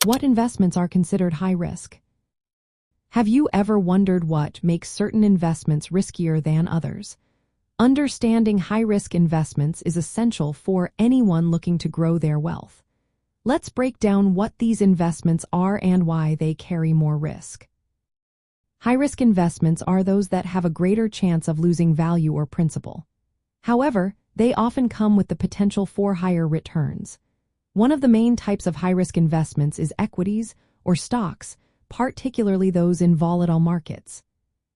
What investments are considered high risk? Have you ever wondered what makes certain investments riskier than others? Understanding high-risk investments is essential for anyone looking to grow their wealth. Let's break down what these investments are and why they carry more risk. High-risk investments are those that have a greater chance of losing value or principal. However, they often come with the potential for higher returns. One of the main types of high-risk investments is equities or stocks, particularly those in volatile markets.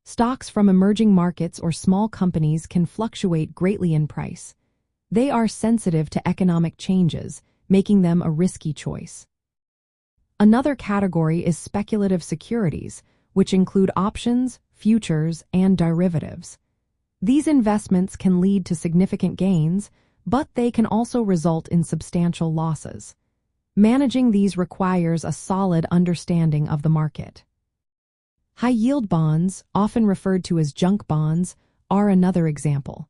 Stocks from emerging markets or small companies can fluctuate greatly in price. They are sensitive to economic changes, making them a risky choice. Another category is speculative securities, which include options, futures, and derivatives. These investments can lead to significant gains, but they can also result in substantial losses. Managing these requires a solid understanding of the market. High-yield bonds, often referred to as junk bonds, are another example.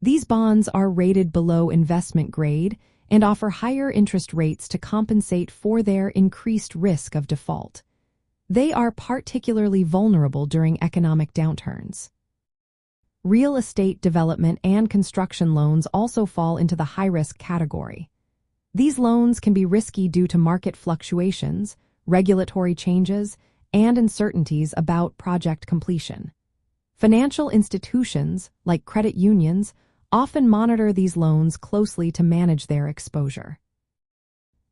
These bonds are rated below investment grade and offer higher interest rates to compensate for their increased risk of default. They are particularly vulnerable during economic downturns. Real estate development and construction loans also fall into the high-risk category. These loans can be risky due to market fluctuations, regulatory changes, and uncertainties about project completion. Financial institutions, like credit unions, often monitor these loans closely to manage their exposure.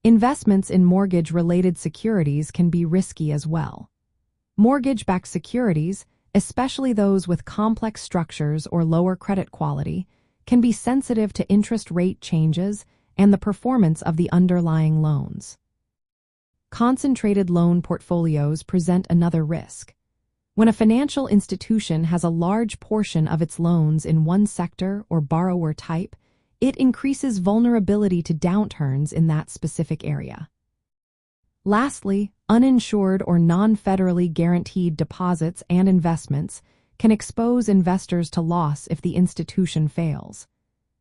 Investments in mortgage-related securities can be risky as well. Mortgage-backed securities, especially those with complex structures or lower credit quality, can be sensitive to interest rate changes and the performance of the underlying loans. Concentrated loan portfolios present another risk. When a financial institution has a large portion of its loans in one sector or borrower type, it increases vulnerability to downturns in that specific area. Lastly, uninsured or non-federally guaranteed deposits and investments can expose investors to loss if the institution fails.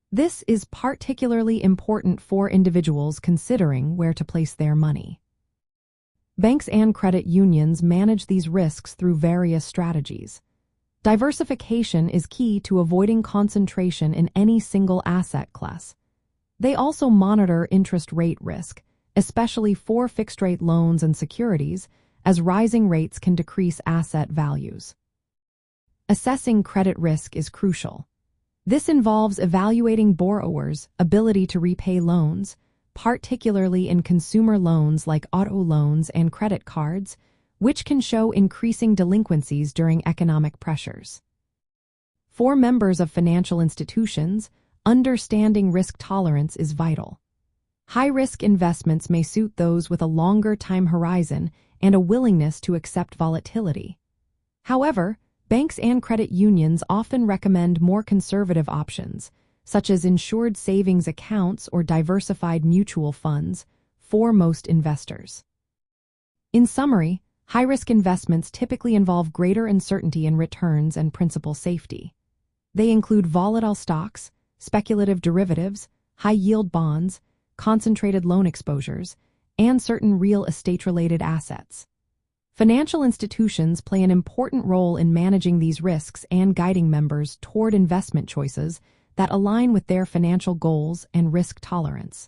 This is particularly important for individuals considering where to place their money. Banks and credit unions manage these risks through various strategies. Diversification is key to avoiding concentration in any single asset class. They also monitor interest rate risk, especially for fixed-rate loans and securities, as rising rates can decrease asset values. Assessing credit risk is crucial. This involves evaluating borrowers' ability to repay loans, particularly in consumer loans like auto loans and credit cards, which can show increasing delinquencies during economic pressures. For members of financial institutions, understanding risk tolerance is vital. High-risk investments may suit those with a longer time horizon and a willingness to accept volatility. However, banks and credit unions often recommend more conservative options, such as insured savings accounts or diversified mutual funds, for most investors. In summary, high-risk investments typically involve greater uncertainty in returns and principal safety. They include volatile stocks, speculative derivatives, high-yield bonds, concentrated loan exposures, and certain real estate-related assets. Financial institutions play an important role in managing these risks and guiding members toward investment choices that align with their financial goals and risk tolerance.